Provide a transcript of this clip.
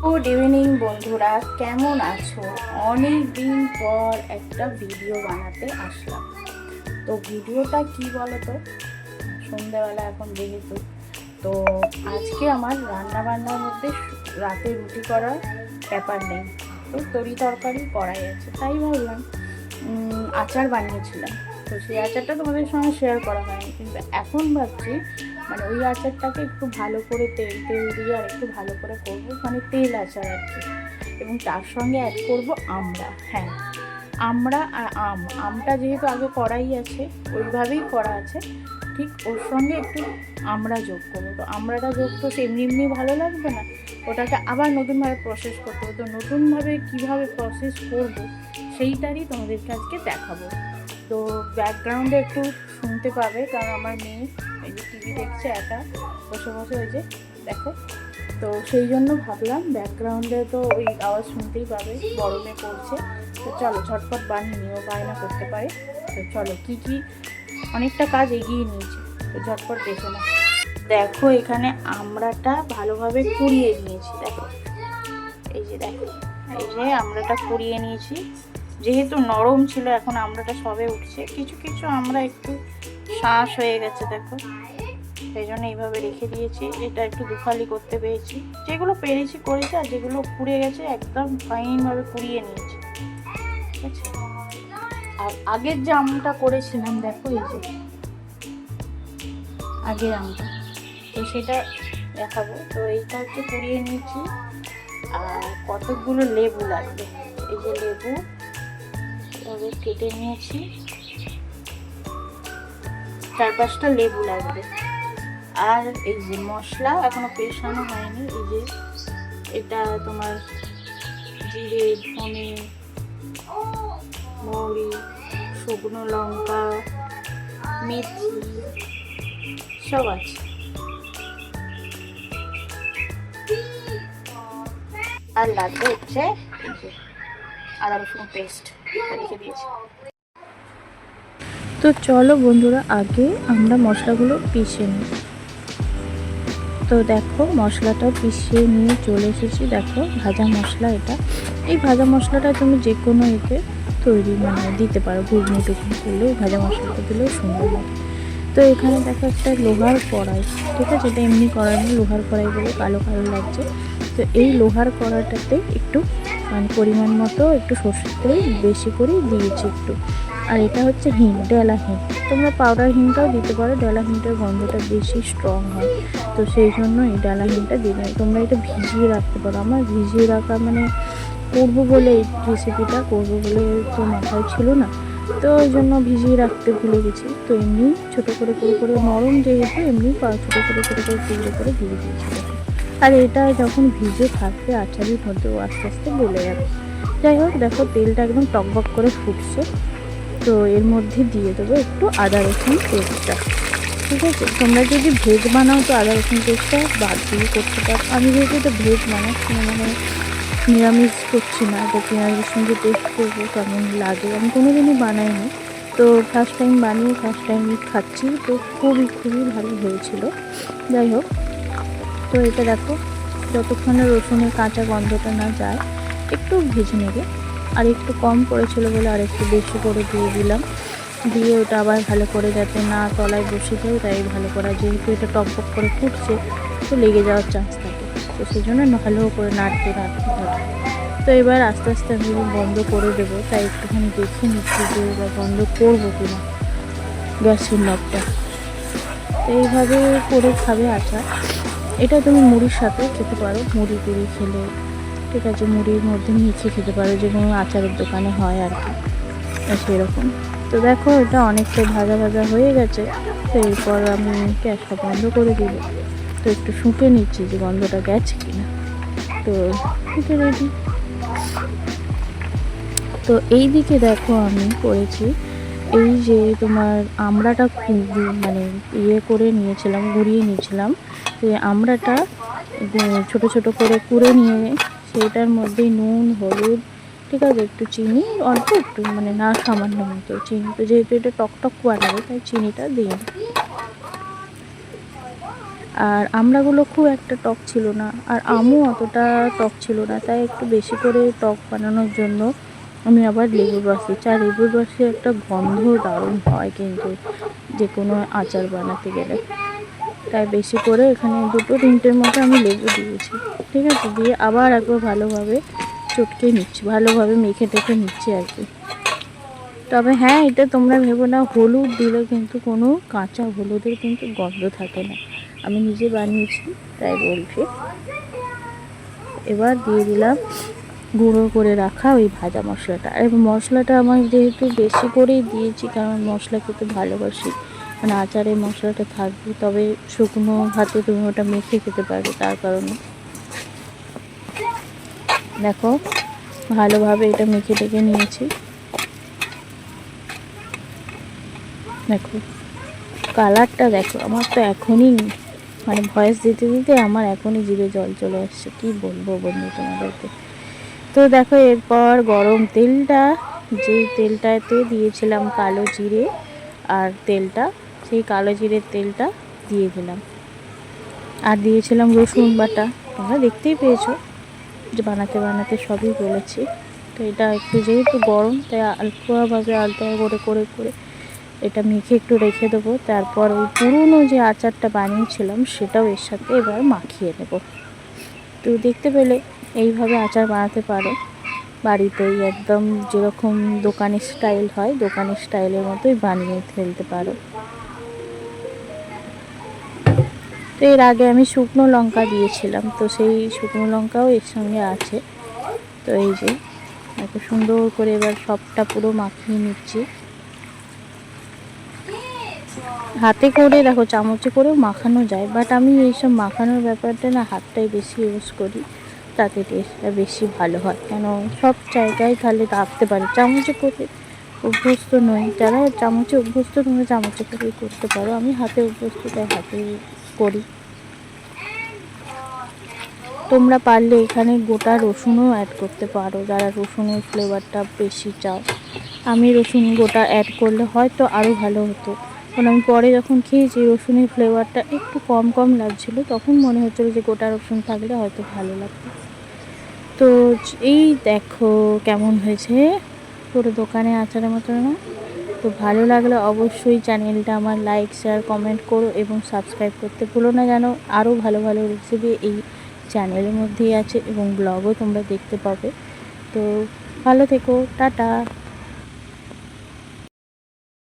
Good evening বন্ধুরা, কেমন আছো? অনেক দিন পর একটা ভিডিও বানাতে আসলাম। তো ভিডিওটা কি বলো তো, সন্ধ্যাবেলা এখন যেহেতু, তো আজকে আমার রান্না বান্নার মধ্যে রাতে রুটি করার ব্যাপার নেই, তো তরি তরকারি করাই আছে। তাই ভাবলাম আচার বানিয়েছিলাম, তো সেই আচারটা তোমাদের সঙ্গে শেয়ার করা হয়নি, কিন্তু এখন ভাবছি মানে ওই আচারটাকে একটু ভালো করে তেল দিয়ে আর একটু ভালো করে করবো, মানে তেল আচার আর কি। এবং তার সঙ্গে অ্যাড করব আমড়া। হ্যাঁ, আমড়া আর আমটা যেহেতু আগে করাই আছে, ওইভাবেই করা আছে, ঠিক ওর সঙ্গে একটু আমড়া যোগ করবো। তো আমড়াটা যোগ তো এমনি এমনি ভালো লাগবে না, ওটাকে আবার নতুনভাবে প্রসেস করতে হবে। তো নতুনভাবে কীভাবে প্রসেস করব সেইটারই তোমাদেরকে আজকে দেখাবো। তো ব্যাকগ্রাউন্ডে একটু শুনতে পাবে, কারণ আমার মেয়ে এই যে টিভি দেখছে একা বসে বসে, ওই যে দেখো। তো সেই জন্য ভাবলাম ব্যাকগ্রাউন্ডে তো ওই আওয়াজ শুনতেই পাবে, বড় মেয়ে পড়ছে। তো চলো ঝটপট বানিয়ে নিও, বায়না করতে পারে। তো চলো কী অনেকটা কাজ এগিয়ে নিয়েছি, তো ঝটপট দেখে না। দেখো এখানে আমড়াটা ভালোভাবে কুড়িয়ে নিয়েছি, দেখো এই যে দেখো, এই যে আমড়াটা কুড়িয়ে নিয়েছি। যেহেতু নরম ছিল, এখন আমড়াটা সবে উঠছে, কিছু কিছু আমরা একটু শাঁস হয়ে গেছে দেখো, সেই জন্য এইভাবে রেখে দিয়েছি। এটা একটু দুফালি করতে পেরেছি, যেগুলো পেরেছি করেছি, আর যেগুলো পুড়ে গেছে একদম ফাইনভাবে কুড়িয়ে নিয়েছি, ঠিক আছে। আর আগের যে আমটা করেছিলাম দেখো, এই যে আগের আমটা, তো সেটা দেখাবো। তো এইটা হচ্ছে কুড়িয়ে নিয়েছি। আর কতকগুলো লেবু লাগবে, এই যে লেবু এভাবে কেটে নিয়েছি, 4-5টা লেবু লাগবে। আর এই যে মশলা এখনো পেশানো হয়নি, এই যে এটা তোমার জিরে, ধনে, মৌরি, শুকনো লঙ্কা, মেথি সব আছে। আর লাগবে হচ্ছে আদা রসুন পেস্ট রেখে দিয়েছি। তো চলো বন্ধুরা, আগে আমরা মশলাগুলো পিষে নিই। তো দেখো মশলাটা পিষিয়ে নিয়ে চলে এসেছি। দেখো ভাজা মশলা এটা, এই ভাজা মশলাটা তুমি যে কোনো এতে তৈরি মানে দিতে পারো, ঘুগনি টুকনি করলেও ভাজা মশলাটা দিলেও সুন্দর লাগে। তো এখানে দেখো একটা লোহার কড়াই, ঠিক আছে, এটা এমনি কড়াই নেই, লোহার কড়াই বলে কালো কালো লাগছে। তো এই লোহার কড়াইটাতে একটু মানে পরিমাণ মতো একটু সরষের তেল বেশি করে দিয়েছি একটু। আর এটা হচ্ছে হিং, ডেলা হিং, তোমরা পাউডার হিংটাও দিতে পারো, ডেলা হিংটার গন্ধটা বেশি স্ট্রং হয়, তো সেই জন্য এই ডেলা হিংটা দিলে তোমরা এটা ভিজিয়ে রাখতে পারো। আমার ভিজিয়ে রাখা মানে করবো বলে, এই রেসিপিটা করবো বলে তো মাথায় ছিল না, তো ওই জন্য ভিজিয়ে রাখতে ভুলে গেছি। তো এমনি ছোটো করে নরম যেহেতু, এমনি ছোটো করে টুকরো করে দিয়ে দিয়েছি। আর এটা যখন ভিজে থাকবে আচারের মধ্যে, ও আস্তে আস্তে গলে যাবে। যাই হোক দেখো তেলটা একদম টকবক করে ফুটছে, তো এর মধ্যে দিয়ে দেবো একটু আদা রসুন পেস্টটা, ঠিক আছে। তোমরা যদি ভেজ বানাও তো আদা রসুন পেস্টটা বাদ দিয়ে করতে পারো। আমি যেহেতু এটা ভেজ বানাচ্ছি না, মানে নিরামিষ করছি না, তো পেঁয়াজ রসুন যে টেস্ট করবো কেমন লাগে, আমি কোনোদিনই বানাইনি, তো ফার্স্ট টাইম বানিয়ে ফার্স্ট টাইম খাচ্ছি, তো খুবই ভালো হয়েছিল। যাই হোক, তো এটা দেখো যতক্ষণ রসুনের কাঁচা গন্ধটা না যায় একটু ভেজে নেবে। আর একটু কম পড়েছিল বলে আর একটু বেশি করে দিয়ে দিলাম, দিয়ে ওটা আবার ভালো করে যাতে না তলায় বসে যায়, তাই ভালো করা, যেহেতু এটা টকবক করে ফুটছে তো লেগে যাওয়ার চান্স থাকে, তো সেই জন্য ভালো করে নাড়তে থাকে। তো এবার আস্তে আস্তে আমি বন্ধ করে দেবো, তাই একটুখানি দেখে নিচ্ছি যে এবার বন্ধ করবো কিনা গ্যাসের নবটা। তো এইভাবে করে খাবে আচার। এটা তুমি মুড়ির সাথে খেতে পারো, মুড়ি টুড়ি খেলে, ঠিক আছে, মুড়ির মধ্যে মিশিয়ে খেতে পারো, যে কোনো আচারের দোকানে হয় আর কি, সেরকম। তো দেখো এটা অনেকটা ভাজা হয়ে গেছে, তো এরপর আমি গ্যাসটা বন্ধ করে দিব। তো একটু শুঁকে নিচ্ছি যে গন্ধটা গেছে কিনা। তো এটা রেডি। তো এই দিকে দেখো আমি করেছি, এই যে তোমার আমড়াটা মানে করে নিয়েছিলাম, গুঁড়িয়ে নিয়েছিলাম, যে আমড়াটা ছোট করে কুড়ে নিয়ে সেইটার মধ্যে নুন, হলুদ, ঠিক আছে, একটু চিনি, অল্প একটু মানে না সামান্য মতো চিনি, তো যেহেতু এটা টকটক বানাবে তাই চিনিটা দিই। আর আমড়াগুলো খুব একটা টক ছিল না, আর আমও অতটা টক ছিল না, তাই একটু বেশি করে টক বানানোর জন্য আমি আবার লেবুর রস দিচ্ছি। আর লেবুর রসে একটা গন্ধ দারুণ হয় কিন্তু যে কোনো আচার বানাতে গেলে, তাই বেশি করে এখানে 2-3টের মতো আমি লেবু দিয়েছি। ঠিক আছে, দিয়ে আবার একবার ভালোভাবে চটকে নিচ্ছি, ভালোভাবে মেখে টেখে নিচ্ছি আর কি। তবে হ্যাঁ, এটা তোমরা ভেবো না হলুদ দিলে কিন্তু কোনো কাঁচা হলুদের কিন্তু গন্ধ থাকে না, আমি নিজে বানিয়েছি তাই বলছি। এবার দিয়ে দিলাম গুঁড়ো করে রাখা ওই ভাজা মশলাটা। আর মশলাটা আমার যেহেতু বেশি করেই দিয়েছি, কারণ মশলা খেতে ভালোবাসি, মানে আচারে মশলাটা থাকবে, তবে শুকনো ভাতে তুমি ওটা মেখে খেতে পারবে, তার কারণে দেখো ভালোভাবে এটা মেখে টেখে নিয়েছি। দেখো কালারটা দেখো, আমার তো এখনই মানে ভয়েস দিতে দিতে আমার এখনই জিভে জল চলে আসছে, কি বলবো বন্ধু তোমাদেরকে। তো দেখো এরপর গরম তেলটা, যেই তেলটাতে দিয়েছিলাম কালো জিরে আর তেলটা, সেই কালো জিরের তেলটা দিয়ে দিলাম। আর দিয়েছিলাম রসুন বাটা, তোমরা দেখতেই পেয়েছো যে বানাতে বানাতে সবই বলেছি। তো এটা একটু যেহেতু গরম, তাই আলতোভাবে আলতো করে করে করে এটা মেখে একটু রেখে দেবো। তারপর ওই পুরনো যে আচারটা বানিয়েছিলাম সেটাও এর সাথে এবার মাখিয়ে নেব। তো দেখতে পেলে এইভাবে আচার বানাতে পারো বাড়িতেই, একদম যেরকম দোকানের স্টাইল হয়, দোকানের স্টাইলের মতোই বানিয়ে ফেলতে পারো। তো এর আগে আমি শুকনো লঙ্কা দিয়েছিলাম, তো সেই শুকনো লঙ্কাও এর সঙ্গে আছে। তো এই যে এত সুন্দর করে এবার সবটা পুরো মাখিয়ে নিচ্ছি। হাতে করে দেখো, চামচে করেও মাখানো যায়, বাট আমি এইসব মাখানোর ব্যাপারটা না হাতটাই বেশি ইউজ করি, তাতে টেস্টটা বেশি ভালো হয়। কেন সব জায়গায় তাহলে রাখতে পারি, চামচে করে অভ্যস্ত নই। যারা চামচে অভ্যস্ত তোমরা চামচে করেই করতে পারো, আমি হাতে অভ্যস্ত তাই হাতে করি। তোমরা পারলে এখানে গোটা রসুনও অ্যাড করতে পারো, যারা রসুনের ফ্লেভারটা বেশি চাও। আমি রসুন গোটা অ্যাড করলে হয়তো আরও ভালো হতো, কারণ আমি পরে যখন খেয়েছি রসুনের ফ্লেভারটা একটু কম কম লাগছিলো, তখন মনে হচ্ছিলো যে গোটা রসুন থাকলে হয়তো ভালো লাগতো। তো এই দেখো কেমন হয়েছে, পুরো দোকানে আচারের মতো না? তো ভালো লাগলে অবশ্যই চ্যানেলটা আমার লাইক শেয়ার কমেন্ট করো এবং সাবস্ক্রাইব করতে ভুলো না, যেন আরও ভালো ভালো রেসিপি এই চ্যানেলের মধ্যেই আছে এবং ব্লগও তোমরা দেখতে পাবে। তো ভালো থেকো, টাটা।